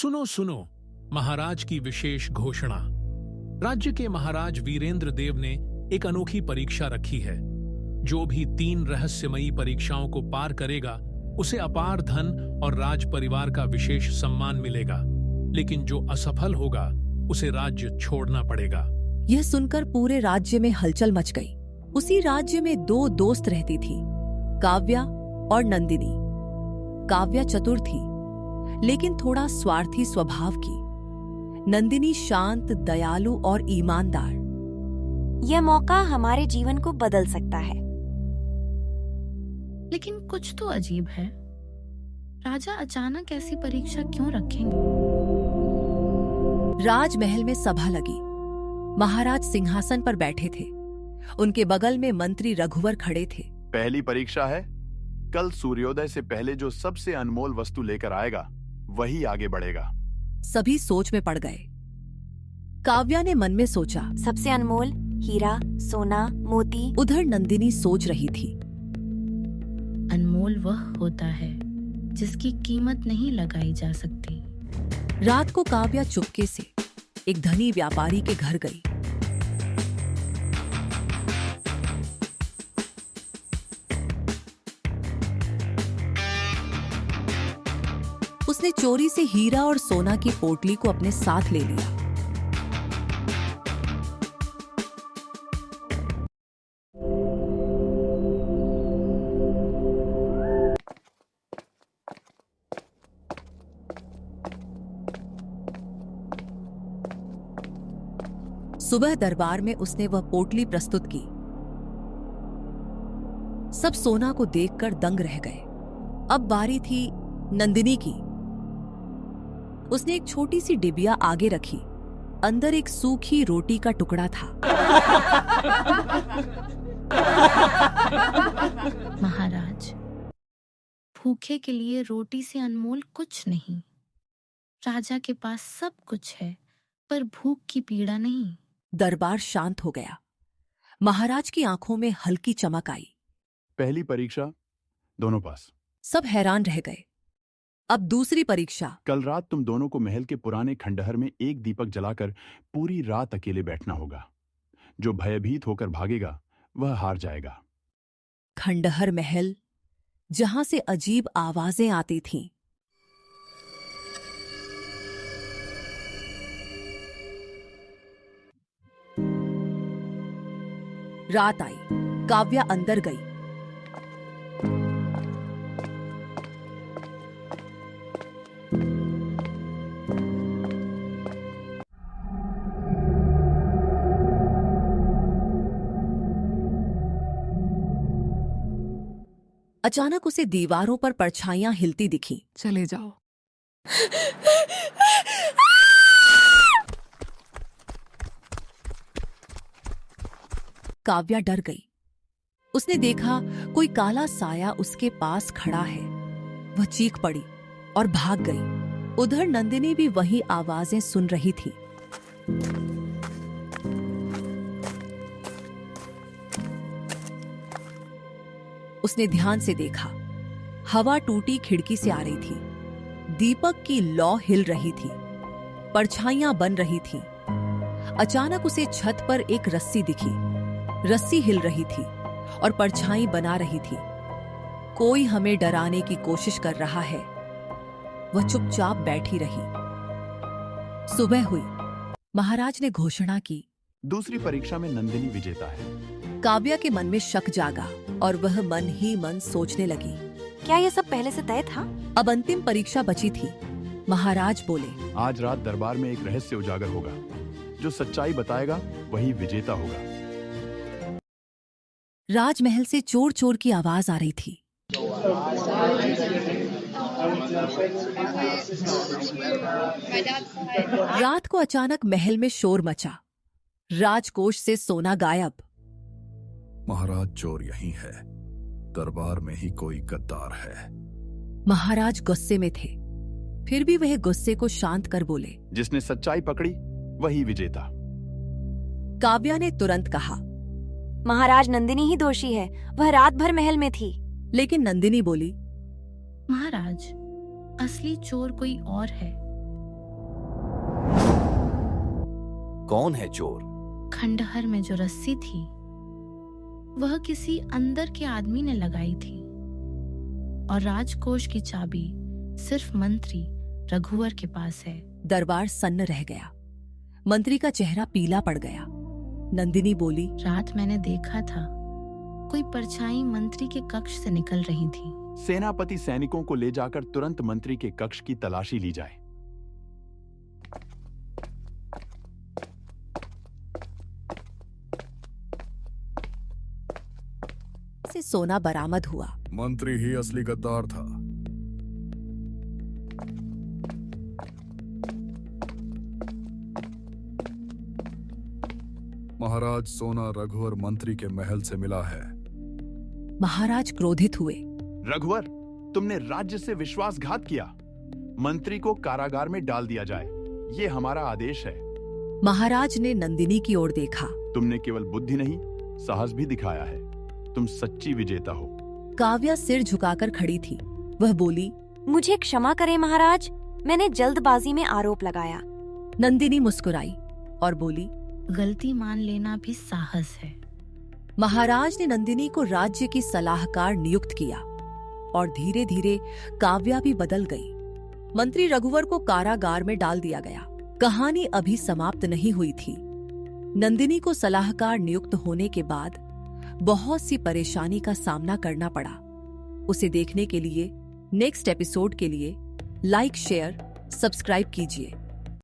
सुनो सुनो, महाराज की विशेष घोषणा। राज्य के महाराज वीरेंद्र देव ने एक अनोखी परीक्षा रखी है। जो भी 3 रहस्यमयी परीक्षाओं को पार करेगा उसे अपार धन और राज परिवार का विशेष सम्मान मिलेगा, लेकिन जो असफल होगा उसे राज्य छोड़ना पड़ेगा। यह सुनकर पूरे राज्य में हलचल मच गई। उसी राज्य में 2 दोस्त रहती थी, काव्या और नंदिनी। काव्या चतुर थी, लेकिन थोड़ा स्वार्थी स्वभाव की। नंदिनी शांत, दयालु और ईमानदार। यह मौका हमारे जीवन को बदल सकता है। लेकिन कुछ तो अजीब है। राजा अचानक ऐसी परीक्षा क्यों रखेंगे? राजमहल में सभा लगी। महाराज सिंहासन पर बैठे थे। उनके बगल में मंत्री रघुवर खड़े थे। पहली परीक्षा है, कल सूर्योदय से पहले जो सबसे अनमोल वस्तु लेकर आएगा वही आगे बढ़ेगा। सभी सोच में पड़ गए। काव्या ने मन में सोचा, सबसे अनमोल हीरा, सोना, मोती। उधर नंदिनी सोच रही थी, अनमोल वह होता है जिसकी कीमत नहीं लगाई जा सकती। रात को काव्या चुपके से एक धनी व्यापारी के घर गई। उसने चोरी से हीरा और सोना की पोटली को अपने साथ ले लिया। सुबह दरबार में उसने वह पोटली प्रस्तुत की। सब सोना को देखकर दंग रह गए। अब बारी थी नंदिनी की। उसने एक छोटी सी डिबिया आगे रखी। अंदर एक सूखी रोटी का टुकड़ा था। महाराज, भूखे के लिए रोटी से अनमोल कुछ नहीं। राजा के पास सब कुछ है, पर भूख की पीड़ा नहीं। दरबार शांत हो गया। महाराज की आंखों में हल्की चमक आई। पहली परीक्षा, दोनों पास। सब हैरान रह गए। अब दूसरी परीक्षा। कल रात तुम दोनों को महल के पुराने खंडहर में एक दीपक जलाकर पूरी रात अकेले बैठना होगा। जो भयभीत होकर भागेगा वह हार जाएगा। खंडहर महल, जहां से अजीब आवाजें आती थीं। रात आई। काव्या अंदर गई। अचानक उसे दीवारों पर परछाइयां हिलती दिखीं। चले जाओ। काव्या डर गई। उसने देखा कोई काला साया उसके पास खड़ा है। वह चीख पड़ी और भाग गई। उधर नंदिनी भी वही आवाजें सुन रही थी। उसने ध्यान से देखा। हवा टूटी खिड़की से आ रही थी। दीपक की लौ हिल रही थी। परछाइयां बन रही थीं। अचानक उसे छत पर एक रस्सी दिखी। रस्सी हिल रही थी और परछाई बना रही थी। कोई हमें डराने की कोशिश कर रहा है। वह चुपचाप बैठी रही। सुबह हुई। महाराज ने घोषणा की, दूसरी परीक्षा में नंदिनी विजेता है। काव्या के मन में शक जागा और वह मन ही मन सोचने लगी, क्या यह सब पहले से तय था? अब अंतिम परीक्षा बची थी। महाराज बोले, आज रात दरबार में एक रहस्य उजागर होगा। जो सच्चाई बताएगा वही विजेता होगा। राजमहल से चोर चोर की आवाज आ रही थी। रात को अचानक महल में शोर मचा। राजकोष से सोना गायब। महाराज, चोर यही है। दरबार में ही कोई गद्दार है। महाराज गुस्से में थे, फिर भी वह गुस्से को शांत कर बोले, जिसने सच्चाई पकड़ी वही विजेता। काव्या ने तुरंत कहा, महाराज, नंदिनी ही दोषी है। वह रात भर महल में थी। लेकिन नंदिनी बोली, महाराज, असली चोर कोई और है। कौन है चोर? खंडहर में जो रस्सी थी वह किसी अंदर के आदमी ने लगाई थी और राजकोष की चाबी सिर्फ मंत्री रघुवर के पास है। दरबार सन्न रह गया। मंत्री का चेहरा पीला पड़ गया। नंदिनी बोली, रात मैंने देखा था कोई परछाई मंत्री के कक्ष से निकल रही थी। सेनापति सैनिकों को ले जाकर तुरंत मंत्री के कक्ष की तलाशी ली जाए। से सोना बरामद हुआ। मंत्री ही असली गद्दार था। महाराज, सोना रघुवर मंत्री के महल से मिला है। महाराज क्रोधित हुए। रघुवर, तुमने राज्य से विश्वासघात किया। मंत्री को कारागार में डाल दिया जाए, ये हमारा आदेश है। महाराज ने नंदिनी की ओर देखा। तुमने केवल बुद्धि नहीं, साहस भी दिखाया है। तुम सच्ची विजेता हो। काव्या सिर झुकाकर खड़ी थी। वह बोली, मुझे क्षमा करें महाराज, मैंने जल्दबाजी में आरोप लगाया। नंदिनी मुस्कुराई और बोली, गलती मान लेना भी साहस है। महाराज ने नंदिनी को राज्य की सलाहकार नियुक्त किया और धीरे धीरे काव्या भी बदल गई। मंत्री रघुवर को कारागार में डाल दिया गया। कहानी अभी समाप्त नहीं हुई थी। नंदिनी को सलाहकार नियुक्त होने के बाद बहुत सी परेशानी का सामना करना पड़ा। उसे देखने के लिए नेक्स्ट एपिसोड के लिए लाइक, शेयर, सब्सक्राइब कीजिए।